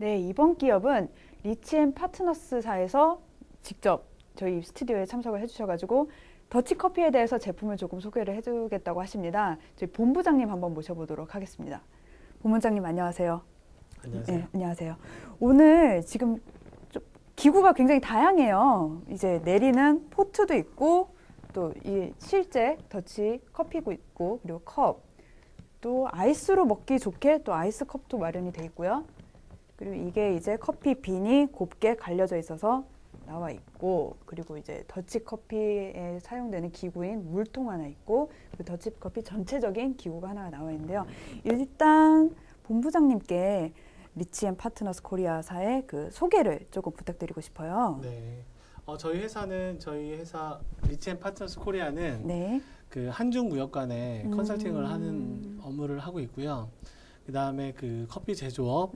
네, 이번 기업은 리치앤파트너스사에서 직접 저희 스튜디오에 참석을 해주셔가지고 더치커피에 대해서 제품을 조금 소개를 해주겠다고 하십니다. 저희 본부장님 한번 모셔보도록 하겠습니다. 본부장님 안녕하세요. 안녕하세요. 네, 안녕하세요. 오늘 지금 좀 기구가 굉장히 다양해요. 이제 내리는 포트도 있고 또 이 실제 더치 커피도 있고 그리고 컵, 또 아이스로 먹기 좋게 또 아이스 컵도 마련이 돼 있고요. 그리고 이게 이제 커피 빈이 곱게 갈려져 있어서 나와 있고, 그리고 이제 더치커피에 사용되는 기구인 물통 하나 있고, 그 더치커피 전체적인 기구가 하나 나와 있는데요. 일단 본부장님께 리치앤파트너스 코리아사의 그 소개를 조금 부탁드리고 싶어요. 네. 저희 회사 리치앤파트너스 코리아는 네. 그 한중무역관에 컨설팅을 하는 업무를 하고 있고요. 그 다음에 그 커피 제조업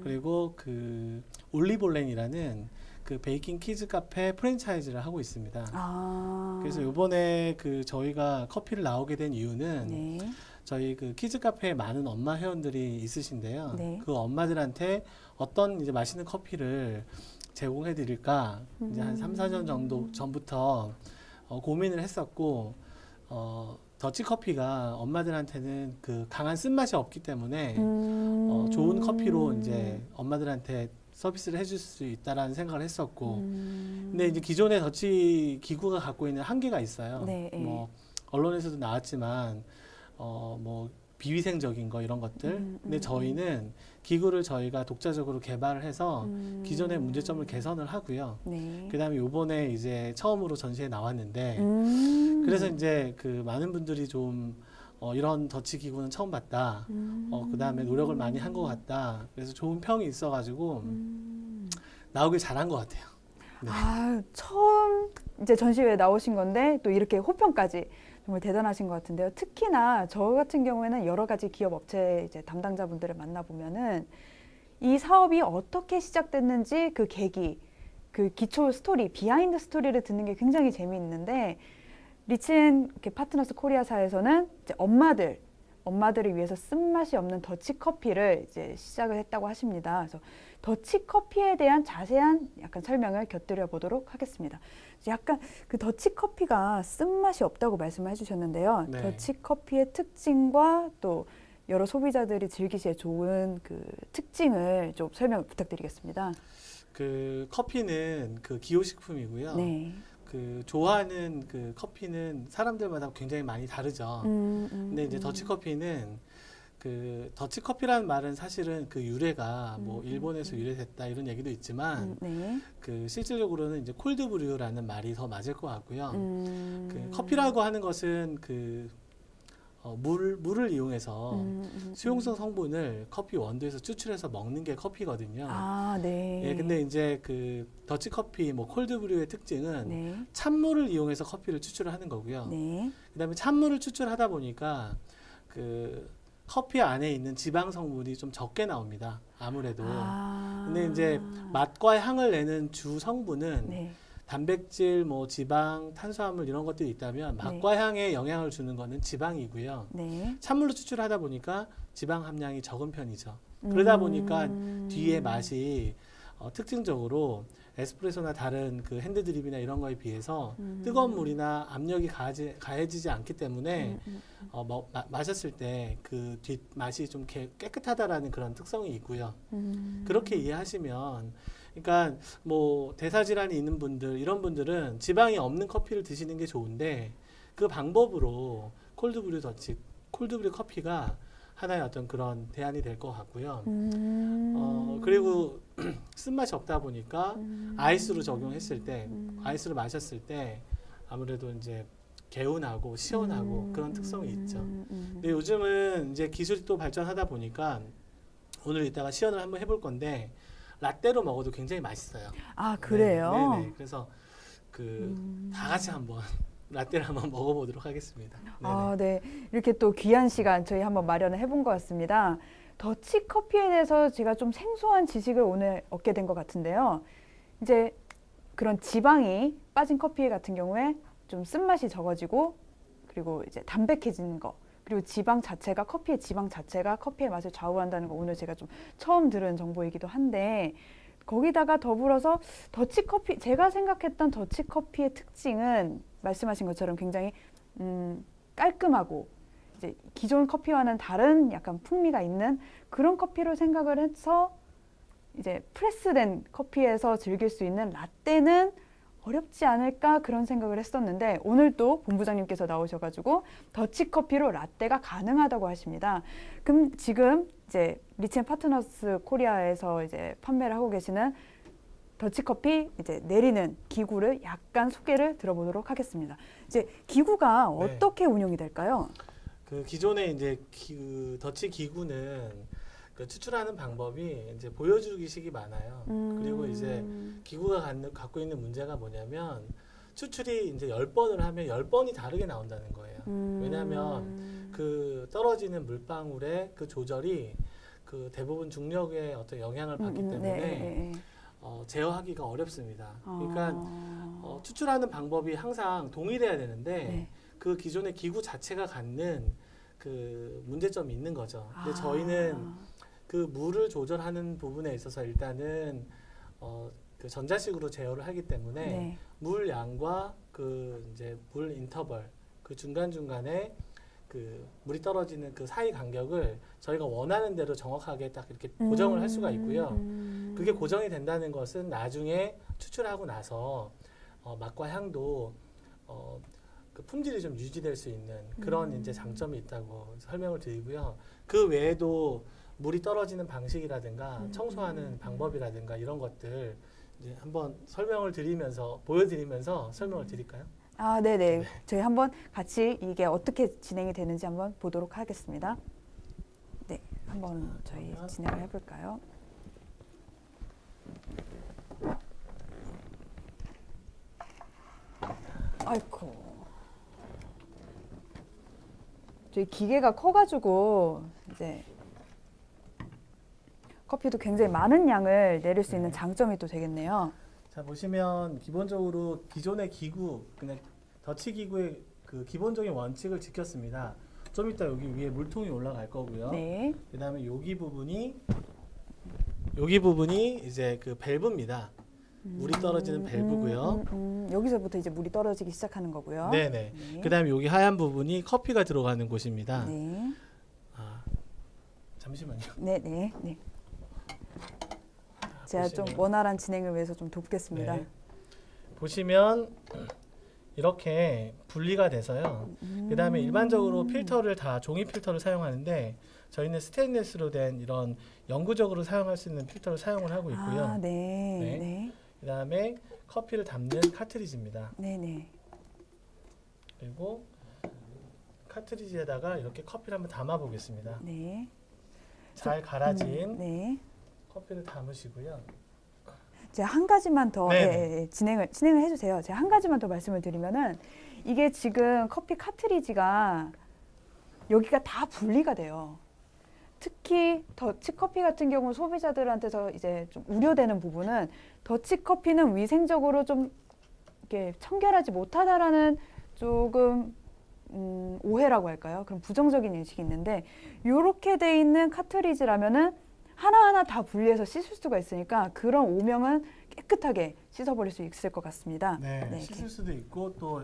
그리고 그 올리볼렌이라는 그 베이킹 키즈 카페 프랜차이즈를 하고 있습니다. 그래서 이번에 그 저희가 커피를 나오게 된 이유는 네. 저희 그 키즈 카페에 많은 엄마 회원들이 있으신데요. 네. 그 엄마들한테 어떤 이제 맛있는 커피를 제공해 드릴까 이제 한 3, 4년 정도 전부터 고민을 했었고, 더치커피가 엄마들한테는 그 강한 쓴맛이 없기 때문에 좋은 커피로 이제 엄마들한테 서비스를 해줄 수 있다라는 생각을 했었고, 근데 이제 기존의 더치 기구가 갖고 있는 한계가 있어요. 네. 뭐 언론에서도 나왔지만 뭐 비위생적인 거 이런 것들. 근데 저희는 기구를 저희가 독자적으로 개발을 해서 기존의 문제점을 개선을 하고요. 네. 그다음에 요번에 이제 처음으로 전시에 나왔는데, 그래서 이제 그 많은 분들이 좀 이런 더치 기구는 처음 봤다. 그다음에 노력을 많이 한 것 같다. 그래서 좋은 평이 있어가지고 나오길 잘한 것 같아요. 네. 아, 처음 이제 전시회에 나오신 건데 또 이렇게 호평까지 정말 대단하신 것 같은데요. 특히나 저 같은 경우에는 여러 가지 기업 업체 이제 담당자분들을 만나보면은 이 사업이 어떻게 시작됐는지 그 계기, 그 기초 스토리, 비하인드 스토리를 듣는 게 굉장히 재미있는데, 리치앤 파트너스 코리아사에서는 이제 엄마들을 위해서 쓴맛이 없는 더치커피를 이제 시작을 했다고 하십니다. 그래서 더치커피에 대한 자세한 약간 설명을 곁들여 보도록 하겠습니다. 약간 그 더치커피가 쓴맛이 없다고 말씀을 해주셨는데요. 네. 더치커피의 특징과 또 여러 소비자들이 즐기시기에 좋은 그 특징을 좀 설명을 부탁드리겠습니다. 그 커피는 그 기호식품이고요. 네. 그 좋아하는 그 커피는 사람들마다 굉장히 많이 다르죠. 근데 이제 더치커피는 그 더치커피라는 말은 사실은 그 유래가 뭐 일본에서 유래됐다 이런 얘기도 있지만 네. 그 실질적으로는 이제 콜드브루라는 말이 더 맞을 것 같고요. 그 커피라고 하는 것은 그 물을 이용해서 수용성 성분을 커피 원두에서 추출해서 먹는 게 커피거든요. 아, 네. 예, 근데 이제 그 더치커피, 뭐 콜드브루의 특징은 네. 찬물을 이용해서 커피를 추출을 하는 거고요. 네. 그다음에 찬물을 추출하다 보니까 그 커피 안에 있는 지방 성분이 좀 적게 나옵니다. 아무래도. 근데 이제 맛과 향을 내는 주 성분은 네. 단백질, 뭐 지방, 탄수화물 이런 것들이 있다면 맛과 향에 영향을 주는 거는 지방이고요. 네. 찬물로 추출하다 보니까 지방 함량이 적은 편이죠. 그러다 보니까 뒤에 맛이 특징적으로 에스프레소나 다른 그 핸드드립이나 이런 거에 비해서 뜨거운 물이나 압력이 가해지지 않기 때문에 마셨을 때 그 뒷맛이 좀 깨끗하다라는 그런 특성이 있고요. 그렇게 이해하시면, 그러니까 뭐 대사질환이 있는 분들, 이런 분들은 지방이 없는 커피를 드시는 게 좋은데, 그 방법으로 콜드브루 커피가 하나의 어떤 그런 대안이 될 것 같고요. 그리고 쓴맛이 없다 보니까 아이스로 적용했을 때, 아이스로 마셨을 때 아무래도 이제 개운하고 시원하고 그런 특성이 있죠. 근데 요즘은 이제 기술이 또 발전하다 보니까 오늘 이따가 시연을 한번 해볼 건데, 라떼로 먹어도 굉장히 맛있어요. 아, 그래요? 네, 네네. 그래서 그 다 같이 한번 라떼를 한번 먹어보도록 하겠습니다. 네네. 아, 네. 이렇게 또 귀한 시간 저희 한번 마련을 해본 것 같습니다. 더치커피에 대해서 제가 좀 생소한 지식을 오늘 얻게 된 것 같은데요. 이제 그런 지방이 빠진 커피 같은 경우에 좀 쓴맛이 적어지고, 그리고 이제 담백해지는 거, 그리고 지방 자체가 커피의 지방 자체가 커피의 맛을 좌우한다는 거 오늘 제가 좀 처음 들은 정보이기도 한데 거기다가 더불어서 더치커피 제가 생각했던 더치커피의 특징은 말씀하신 것처럼 굉장히 깔끔하고 이제 기존 커피와는 다른 약간 풍미가 있는 그런 커피로 생각을 해서 이제 프레스된 커피에서 즐길 수 있는 라떼는 어렵지 않을까 그런 생각을 했었는데 오늘 또 본부장님께서 나오셔가지고 더치커피로 라떼가 가능하다고 하십니다. 그럼 지금 이제 리치앤파트너스 코리아에서 이제 판매를 하고 계시는 더치커피 이제 내리는 기구를 약간 소개를 들어보도록 하겠습니다. 이제 기구가 네. 어떻게 운영이 될까요? 그 기존의 이제 더치 기구는 그 추출하는 방법이 이제 보여주기식이 많아요. 그리고 이제 기구가 갖고 있는 문제가 뭐냐면 추출이 이제 10번을 하면 10번이 다르게 나온다는 거예요. 왜냐하면 그 떨어지는 물방울의 그 조절이 그 대부분 중력의 어떤 영향을 받기 때문에 제어하기가 어렵습니다. 그러니까 추출하는 방법이 항상 동일해야 되는데 네. 그 기존의 기구 자체가 갖는 그 문제점이 있는 거죠. 근데 저희는 그 물을 조절하는 부분에 있어서 일단은 그 전자식으로 제어를 하기 때문에 네. 물 양과 그 이제 물 인터벌 그 중간 중간에 그 물이 떨어지는 그 사이 간격을 저희가 원하는 대로 정확하게 딱 이렇게 고정을 할 수가 있고요. 그게 고정이 된다는 것은 나중에 추출하고 나서 맛과 향도 그 품질이 좀 유지될 수 있는 그런 이제 장점이 있다고 설명을 드리고요. 그 외에도 물이 떨어지는 방식이라든가 청소하는 방법이라든가 이런 것들 이제 한번 설명을 드리면서 보여드리면서 설명을 드릴까요? 아, 네네. 저희 한번 같이 이게 어떻게 진행이 되는지 한번 보도록 하겠습니다. 네, 한번 저희 진행을 해볼까요? 아이고. 저희 기계가 커가지고 이제 커피도 굉장히 많은 양을 내릴 수 있는 장점이 또 되겠네요. 자 보시면 기본적으로 기존의 기구 그냥 더치 기구의 그 기본적인 원칙을 지켰습니다. 좀 이따 여기 위에 물통이 올라갈 거고요. 네. 그다음에 여기 부분이 이제 그 밸브입니다. 물이 떨어지는 밸브고요. 여기서부터 이제 물이 떨어지기 시작하는 거고요. 네네. 네. 그다음에 여기 하얀 부분이 커피가 들어가는 곳입니다. 네. 아, 잠시만요. 네, 네, 네. 제가 좀 보시면. 원활한 진행을 위해서 좀 돕겠습니다. 네. 보시면 이렇게 분리가 돼서요. 그다음에 일반적으로 필터를 다 종이 필터를 사용하는데 저희는 스테인리스로 된 이런 영구적으로 사용할 수 있는 필터를 사용을 하고 있고요. 아, 네, 네. 네, 그다음에 커피를 담는 카트리지입니다. 네, 네. 그리고 카트리지에다가 이렇게 커피를 한번 담아 보겠습니다. 네. 잘 갈아진 네. 커피를 담으시고요. 제가 한 가지만 더 네네. 진행을 해주세요. 제가 한 가지만 더 말씀을 드리면은 이게 지금 커피 카트리지가 여기가 다 분리가 돼요. 특히 더치커피 같은 경우 소비자들한테서 이제 좀 우려되는 부분은 더치커피는 위생적으로 좀 이렇게 청결하지 못하다라는 조금 오해라고 할까요? 그런 부정적인 인식이 있는데 이렇게 돼 있는 카트리지라면은 하나하나 다 분리해서 씻을 수가 있으니까 그런 오명은 깨끗하게 씻어버릴 수 있을 것 같습니다. 네, 네, 씻을 수도 있고 또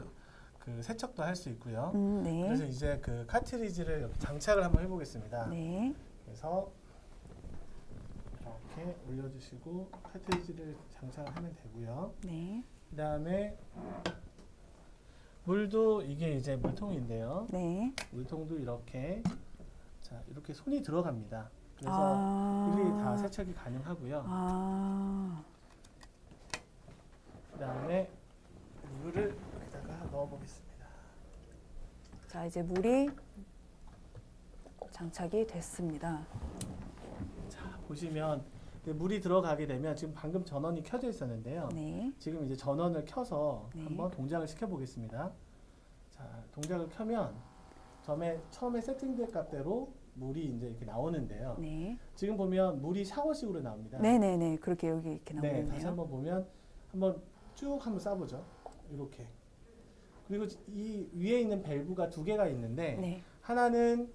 그 세척도 할 수 있고요. 네. 그래서 이제 그 카트리지를 이렇게 장착을 한번 해보겠습니다. 네. 그래서 이렇게 올려주시고 카트리지를 장착을 하면 되고요. 네. 그 다음에 물도 이게 이제 물통인데요. 네. 물통도 이렇게 이렇게 손이 들어갑니다. 그래서 일일이 다 세척이 가능하고요. 그 다음에 물을 여기다가 넣어보겠습니다. 자, 이제 물이 장착이 됐습니다. 자, 보시면 물이 들어가게 되면 지금 방금 전원이 켜져 있었는데요. 네. 지금 이제 전원을 켜서 네. 한번 동작을 시켜보겠습니다. 자, 동작을 켜면 처음에 세팅된 값대로 물이 이제 이렇게 나오는데요. 네. 지금 보면 물이 샤워식으로 나옵니다. 네네네. 그렇게 여기 이렇게 네, 나오네요. 다시 한번 보면 한번 쭉 한번 쏴보죠. 이렇게. 그리고 이 위에 있는 밸브가 두 개가 있는데 네. 하나는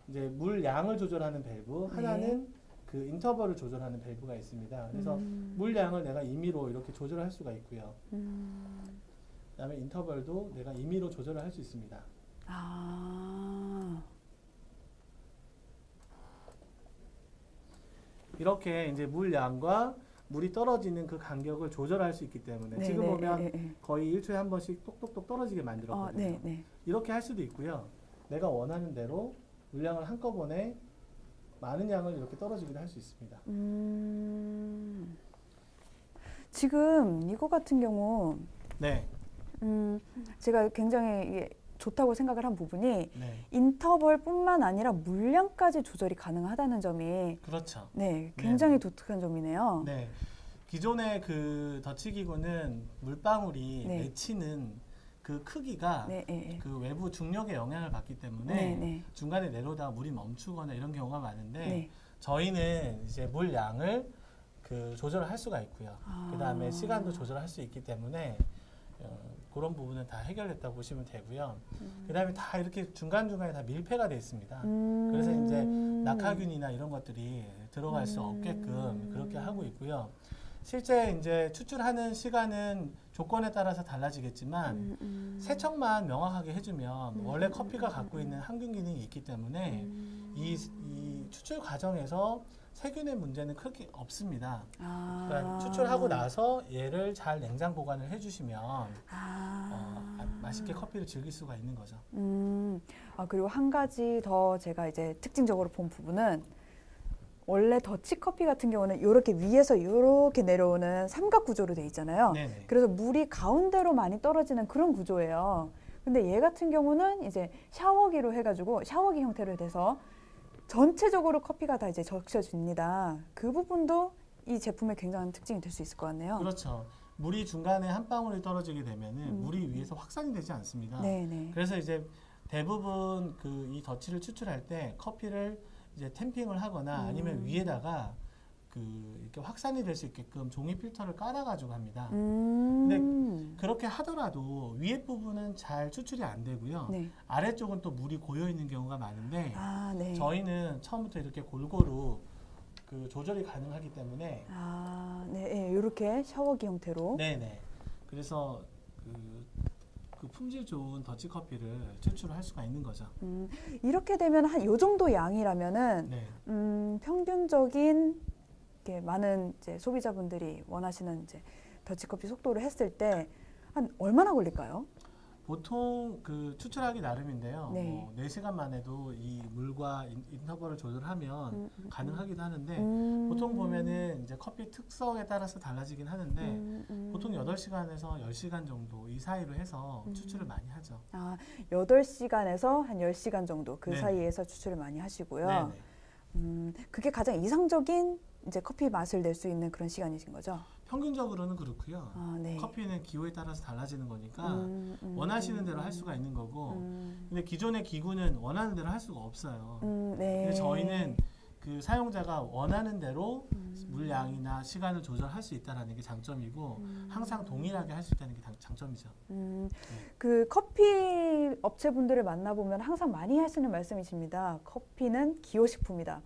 이제 물 양을 조절하는 밸브, 네. 하나는 그 인터벌을 조절하는 밸브가 있습니다. 그래서 물 양을 내가 임의로 이렇게 조절할 수가 있고요. 그다음에 인터벌도 내가 임의로 조절을 할 수 있습니다. 아. 이렇게 이제 물 양과 물이 떨어지는 그 간격을 조절할 수 있기 때문에 네, 지금 네, 보면 네, 네. 거의 1초에 한 번씩 똑똑똑 떨어지게 만들었거든요. 네, 네. 이렇게 할 수도 있고요. 내가 원하는 대로 물량을 한꺼번에 많은 양을 이렇게 떨어지기도 할 수 있습니다. 지금 이거 같은 경우 네. 제가 굉장히 이게 좋다고 생각을 한 부분이 네. 인터벌뿐만 아니라 물량까지 조절이 가능하다는 점이 그렇죠. 네, 굉장히 독특한 점이네요. 네. 기존의 그 덧치 기구는 물방울이 네. 맺히는 그 크기가 네, 네, 그 외부 중력의 영향을 받기 때문에 네, 네. 중간에 내려오다가 물이 멈추거나 이런 경우가 많은데 네. 저희는 이제 물 양을 그 조절을 할 수가 있고요. 아. 그 다음에 시간도 조절할 수 있기 때문에 그런 부분은 다 해결됐다고 보시면 되고요. 그 다음에 다 이렇게 중간중간에 다 밀폐가 되어 있습니다. 그래서 이제 낙하균이나 이런 것들이 들어갈 수 없게끔 그렇게 하고 있고요. 실제 이제 추출하는 시간은 조건에 따라서 달라지겠지만 세척만 명확하게 해주면 원래 커피가 갖고 있는 항균 기능이 있기 때문에 이 추출 과정에서 세균의 문제는 크게 없습니다. 그러니까 추출하고 나서 얘를 잘 냉장 보관을 해주시면 맛있게 커피를 즐길 수가 있는 거죠. 그리고 한 가지 더 제가 이제 특징적으로 본 부분은 원래 더치커피 같은 경우는 이렇게 위에서 이렇게 내려오는 삼각 구조로 돼 있잖아요. 네네. 그래서 물이 가운데로 많이 떨어지는 그런 구조예요. 근데 얘 같은 경우는 이제 샤워기로 해가지고 샤워기 형태로 돼서 전체적으로 커피가 다 이제 적셔집니다. 그 부분도 이 제품의 굉장한 특징이 될 수 있을 것 같네요. 그렇죠. 물이 중간에 한 방울이 떨어지게 되면은 물이 위에서 확산이 되지 않습니다. 네네. 그래서 이제 대부분 그 이 더치를 추출할 때 커피를 이제 템핑을 하거나 아니면 위에다가 그 이렇게 확산이 될 수 있게끔 종이 필터를 깔아가지고 합니다. 근데 그렇게 하더라도 위에 부분은 잘 추출이 안 되고요. 네. 아래쪽은 또 물이 고여 있는 경우가 많은데 네. 저희는 처음부터 이렇게 골고루 그 조절이 가능하기 때문에 네, 이렇게 샤워기 형태로. 네네. 그래서 그 품질 좋은 더치 커피를 추출할 수가 있는 거죠. 이렇게 되면 한 요 정도 양이라면은 네. 평균적인 이렇게 많은 이제 소비자분들이 원하시는 이제 더치커피 속도를 했을 때 한 얼마나 걸릴까요? 보통 그 추출하기 나름인데요. 네. 뭐 4시간 만에도 이 물과 인터벌을 조절하면 가능하기도 하는데 보통 보면은 이제 커피 특성에 따라서 달라지긴 하는데 보통 8시간에서 10시간 정도 이 사이로 해서 추출을 많이 하죠. 8시간에서 한 10시간 정도 그 네네. 사이에서 추출을 많이 하시고요. 네네. 그게 가장 이상적인 이제 커피 맛을 낼 수 있는 그런 시간이신 거죠? 평균적으로는 그렇고요. 네. 커피는 기호에 따라서 달라지는 거니까 원하시는 대로 할 수가 있는 거고 근데 기존의 기구는 원하는 대로 할 수가 없어요. 네. 근데 저희는 그 사용자가 원하는 대로 물량이나 시간을 조절할 수 있다는 게 장점이고 항상 동일하게 할 수 있다는 게 장점이죠. 그 커피 업체분들을 만나보면 항상 많이 하시는 말씀이십니다. 커피는 기호식품이다.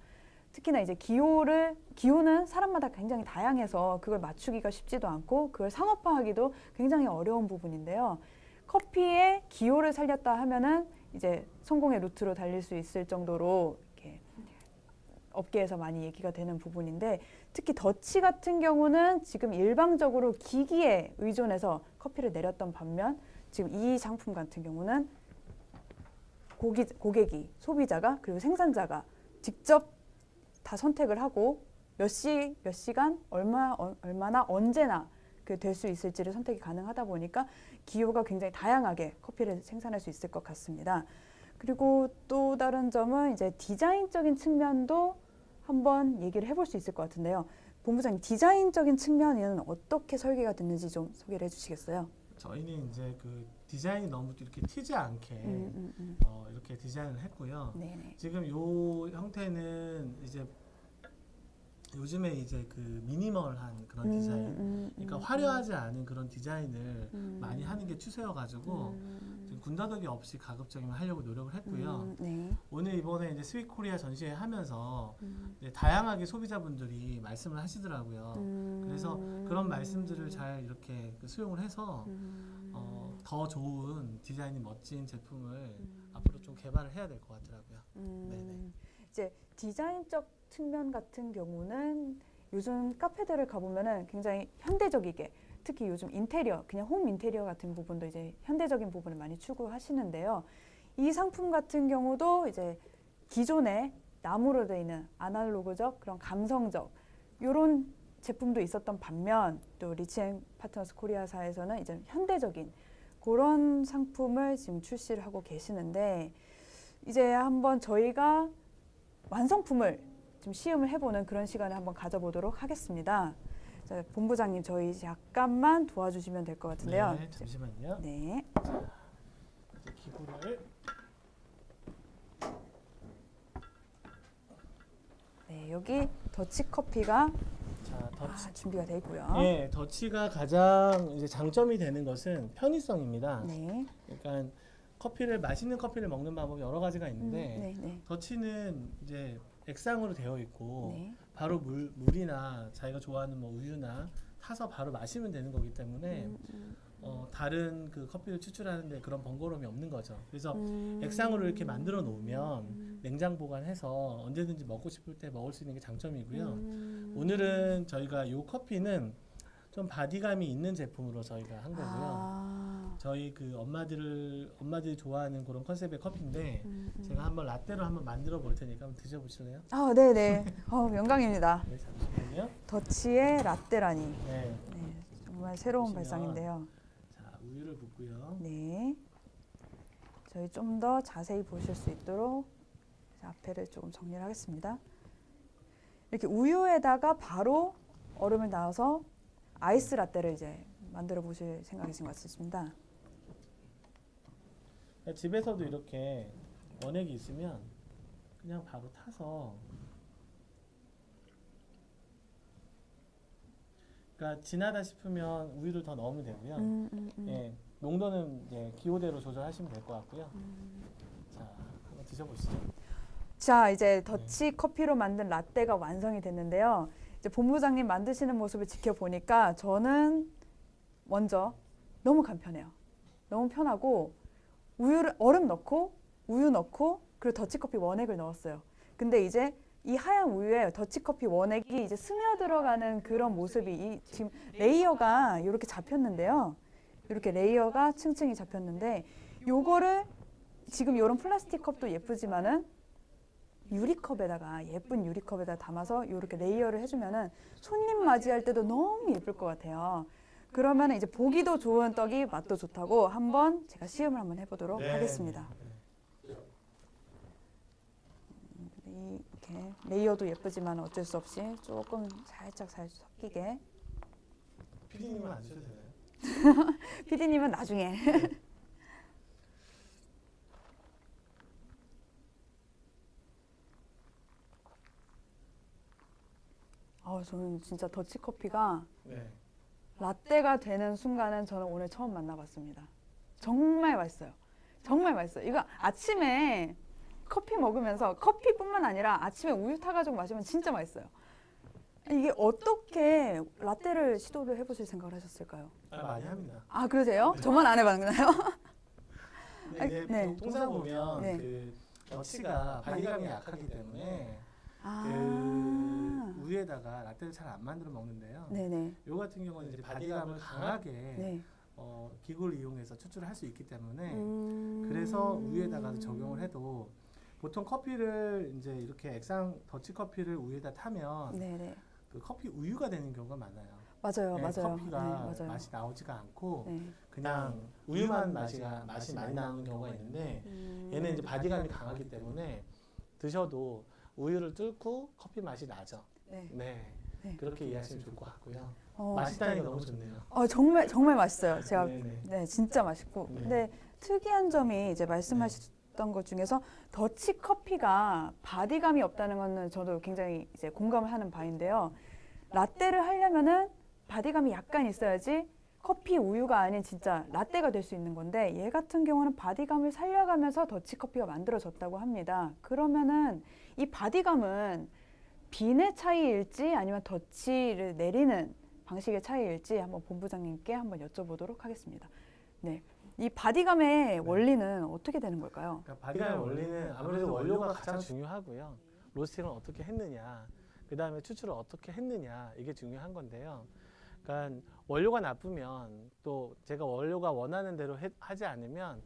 특히나 이제 기호는 사람마다 굉장히 다양해서 그걸 맞추기가 쉽지도 않고 그걸 상업화하기도 굉장히 어려운 부분인데요. 커피의 기호를 살렸다 하면은 이제 성공의 루트로 달릴 수 있을 정도로 이렇게 업계에서 많이 얘기가 되는 부분인데 특히 더치 같은 경우는 지금 일방적으로 기기에 의존해서 커피를 내렸던 반면 지금 이 상품 같은 경우는 고객이 소비자가 그리고 생산자가 직접 다 선택을 하고 몇 시간 얼마나 언제나 그 될 수 있을지를 선택이 가능하다 보니까 기호가 굉장히 다양하게 커피를 생산할 수 있을 것 같습니다. 그리고 또 다른 점은 이제 디자인적인 측면도 한번 얘기를 해볼 수 있을 것 같은데요. 본부장님, 디자인적인 측면에는 어떻게 설계가 됐는지 좀 소개를 해주시겠어요? 저희는 이제 그 디자인이 너무 이렇게 튀지 않게 이렇게 디자인을 했고요. 네네. 지금 요 형태는 이제 요즘에 이제 그 미니멀한 그런 디자인, 그러니까 화려하지 않은 그런 디자인을 많이 하는 게 추세여가지고 지금 군더더기 없이 가급적이면 하려고 노력을 했고요. 네. 오늘 이번에 이제 스윗 코리아 전시회 하면서 이제 다양하게 소비자분들이 말씀을 하시더라고요. 그래서 그런 말씀들을 잘 이렇게 그 수용을 해서 더 좋은 디자인이 멋진 제품을 앞으로 좀 개발을 해야 될 것 같더라고요. 네네. 이제 디자인적 측면 같은 경우는 요즘 카페들을 가보면은 굉장히 현대적이게, 특히 요즘 인테리어, 그냥 홈 인테리어 같은 부분도 이제 현대적인 부분을 많이 추구하시는데요. 이 상품 같은 경우도 이제 기존에 나무로 되어 있는 아날로그적 그런 감성적 이런 제품도 있었던 반면, 또 리치앤 파트너스 코리아사에서는 이제 현대적인 그런 상품을 지금 출시를 하고 계시는데, 이제 한번 저희가 완성품을 좀 시음을 해보는 그런 시간을 한번 가져보도록 하겠습니다. 자, 본부장님, 저희 잠깐만 도와주시면 될 것 같은데요. 네, 잠시만요. 네. 이제 기구를 네, 여기 더치 커피가 자, 더치. 준비가 되어 있고요. 네, 더치가 가장 이제 장점이 되는 것은 편의성입니다. 네. 그러니까 맛있는 커피를 먹는 방법이 여러 가지가 있는데 네, 네. 더치는 이제 액상으로 되어 있고 네. 바로 물이나 자기가 좋아하는 뭐 우유나 타서 바로 마시면 되는 거기 때문에 다른 그 커피를 추출하는데 그런 번거로움이 없는 거죠. 그래서 액상으로 이렇게 만들어 놓으면 냉장 보관해서 언제든지 먹고 싶을 때 먹을 수 있는 게 장점이고요. 오늘은 저희가 이 커피는 좀 바디감이 있는 제품으로 저희가 한 거고요. 저희 그 엄마들이 좋아하는 그런 컨셉의 커피인데 제가 한번 라떼로 한번 만들어 볼 테니까 한번 드셔보실래요? 네네. 영광입니다. 네, 잠시만요. 더치의 라떼라니. 네. 네, 정말 새로운 보시면, 발상인데요. 자, 우유를 붓고요. 네. 저희 좀 더 자세히 보실 수 있도록 앞에를 조금 정리를 하겠습니다. 이렇게 우유에다가 바로 얼음을 넣어서 아이스 라떼를 이제 만들어 보실 생각이신 것 같습니다. 집에서도 이렇게 원액이 있으면 그냥 바로 타서, 그러니까 진하다 싶으면 우유를 더 넣으면 되고요. 예, 농도는 이제 기호대로 조절하시면 될 것 같고요. 자, 한번 드셔보시죠. 자, 이제 더치 커피로 만든 라떼가 완성이 됐는데요. 이제 본부장님 만드시는 모습을 지켜보니까 저는 먼저 너무 간편해요. 너무 편하고 얼음 넣고 우유 넣고 그리고 더치커피 원액을 넣었어요. 근데 이제 이 하얀 우유에 더치커피 원액이 이제 스며들어가는 그런 모습이 지금 레이어가 이렇게 잡혔는데요. 이렇게 레이어가 층층이 잡혔는데 요거를 지금 이런 플라스틱 컵도 예쁘지만은 예쁜 유리컵에다 담아서 이렇게 레이어를 해주면은 손님 맞이할 때도 너무 예쁠 것 같아요. 그러면 이제 보기도 좋은 떡이 맛도 좋다고 한번 제가 시음을 한번 해보도록 하겠습니다. 이렇게 레이어도 예쁘지만 어쩔 수 없이 조금 살짝 섞이게. 피디님은 안 드셔도 되나요? 피디님은 나중에. 저는 진짜 더치커피가 라떼가 되는 순간은 저는 오늘 처음 만나봤습니다. 정말 맛있어요. 정말 맛있어요. 이거 아침에 커피 먹으면서 커피뿐만 아니라 아침에 우유 타가지고 마시면 진짜 맛있어요. 이게 어떻게 라떼를 시도를 해보실 생각을 하셨을까요? 많이 합니다. 그러세요? 저만 안 해봤나요? 네. 통상 보면 그 더치가 바디감이 약하기 때문에 그 우유에다가 라떼를 잘 안 만들어 먹는데요. 네네. 요 같은 경우는 이제 바디감을 강하게 기구를 이용해서 추출을 할 수 있기 때문에 그래서 우유에다가 적용을 해도 보통 커피를 이제 이렇게 더치 커피를 우유에다 타면 그 커피 우유가 되는 경우가 많아요. 맞아요. 커피가 맞아요. 맛이 나오지가 않고 그냥 우유만 맛이 많이 나는 경우가 있는데 얘는 이제 바디감이 강하기 때문에 드셔도 우유를 뚫고 커피 맛이 나죠. 네. 그렇게 이해하시면 좋을 것 같고요. 맛있다니까 너무 좋네요. 정말 맛있어요. 제가 진짜 맛있고. 근데 특이한 점이 이제 말씀하셨던 말씀하셨던 것 중에서 더치 커피가 바디감이 없다는 거는 저도 굉장히 이제 공감을 하는 바인데요. 라떼를 하려면은 바디감이 약간 있어야지 커피 우유가 아닌 진짜 라떼가 될 수 있는 건데 얘 같은 경우는 바디감을 살려가면서 더치 커피가 만들어졌다고 합니다. 그러면은 이 바디감은 빈의 차이일지 아니면 더치를 내리는 방식의 차이일지 한번 본부장님께 한번 여쭤보도록 하겠습니다. 네, 이 바디감의 원리는 어떻게 되는 걸까요? 그러니까 바디감의 원리는 아무래도 원료가 가장 중요하고요. 로스팅을 어떻게 했느냐, 그 다음에 추출을 어떻게 했느냐, 이게 중요한 건데요. 그러니까 원료가 나쁘면 또 제가 원료가 원하는 대로 하지 않으면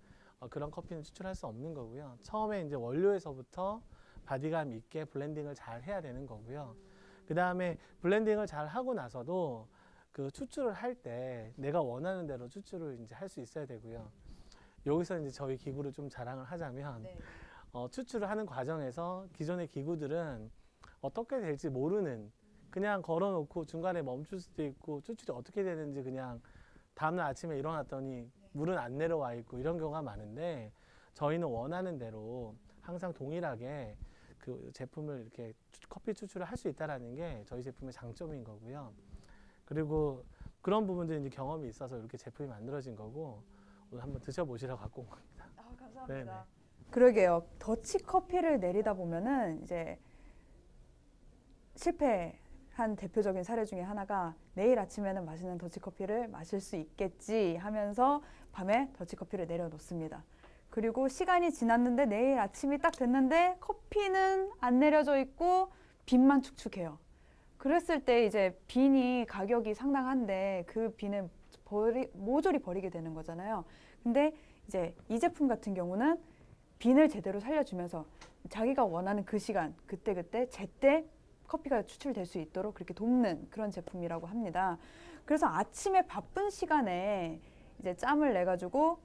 그런 커피는 추출할 수 없는 거고요. 처음에 이제 원료에서부터 바디감 있게 블렌딩을 잘 해야 되는 거고요. 그 다음에 블렌딩을 잘 하고 나서도 그 추출을 할 때 내가 원하는 대로 추출을 이제 할 수 있어야 되고요. 여기서 이제 저희 기구를 좀 자랑을 하자면 네. 추출을 하는 과정에서 기존의 기구들은 어떻게 될지 모르는 그냥 걸어놓고 중간에 멈출 수도 있고 추출이 어떻게 되는지 그냥 다음날 아침에 일어났더니 물은 안 내려와 있고 이런 경우가 많은데 저희는 원하는 대로 항상 동일하게 그 제품을 이렇게 커피 추출을 할 수 있다는 게 저희 제품의 장점인 거고요. 그리고 그런 부분들이 이제 경험이 있어서 이렇게 제품이 만들어진 거고 오늘 한번 드셔보시라고 갖고 온 겁니다. 감사합니다. 네네. 그러게요. 더치 커피를 내리다 보면은 이제 실패한 대표적인 사례 중에 하나가 내일 아침에는 맛있는 더치 커피를 마실 수 있겠지 하면서 밤에 더치 커피를 내려놓습니다. 그리고 시간이 지났는데 내일 아침이 딱 됐는데 커피는 안 내려져 있고 빈만 축축해요. 그랬을 때 이제 빈이 가격이 상당한데 그 빈을 모조리 버리게 되는 거잖아요. 근데 이제 이 제품 같은 경우는 빈을 제대로 살려주면서 자기가 원하는 그 시간, 그때그때 제때 커피가 추출될 수 있도록 그렇게 돕는 그런 제품이라고 합니다. 그래서 아침에 바쁜 시간에 이제 짬을 내가지고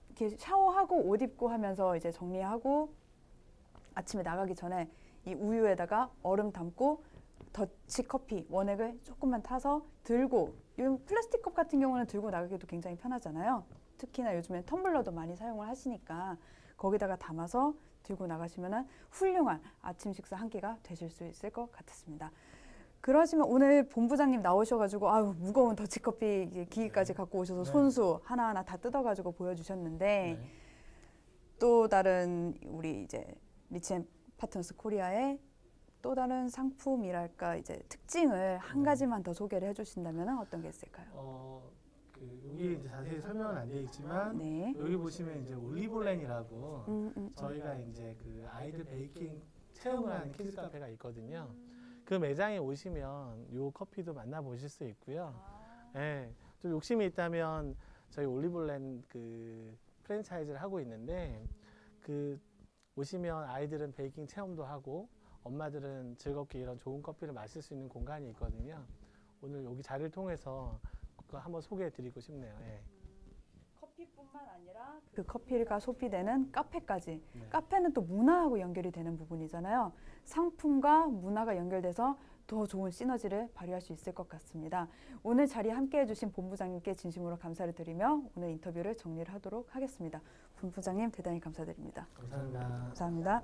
이렇게 샤워하고 옷 입고 하면서 이제 정리하고 아침에 나가기 전에 이 우유에다가 얼음 담고 더치 커피 원액을 조금만 타서 들고 이 플라스틱 컵 같은 경우는 들고 나가기도 굉장히 편하잖아요. 특히나 요즘엔 텀블러도 많이 사용을 하시니까 거기다가 담아서 들고 나가시면 훌륭한 아침 식사 한 끼가 되실 수 있을 것 같습니다. 그러시면 오늘 본부장님 나오셔가지고 아유 무거운 더치커피 기기까지 갖고 오셔서 네. 손수 하나하나 다 뜯어가지고 보여주셨는데 네. 또 다른 우리 이제 리치앤 파트너스 코리아의 또 다른 상품이랄까 이제 특징을 한 가지만 더 소개를 해주신다면 어떤 게 있을까요? 여기 이제 자세히 설명은 안 되어 있지만 네. 여기 보시면 이제 올리볼렌이라고 저희가 이제 그 아이들 베이킹 체험을 하는 키즈 카페가 있거든요. 그 매장에 오시면 요 커피도 만나보실 수 있고요. 예, 좀 욕심이 있다면 저희 올리볼렌 그 프랜차이즈를 하고 있는데 그 오시면 아이들은 베이킹 체험도 하고 엄마들은 즐겁게 이런 좋은 커피를 마실 수 있는 공간이 있거든요. 오늘 여기 자리를 통해서 그거 한번 소개해드리고 싶네요. 예. 커피뿐만 아니라 그 커피가 소비되는 카페까지. 네. 카페는 또 문화하고 연결이 되는 부분이잖아요. 상품과 문화가 연결돼서 더 좋은 시너지를 발휘할 수 있을 것 같습니다. 오늘 자리에 함께해 주신 본부장님께 진심으로 감사를 드리며 오늘 인터뷰를 정리를 하도록 하겠습니다. 본부장님 대단히 감사드립니다. 감사합니다. 감사합니다.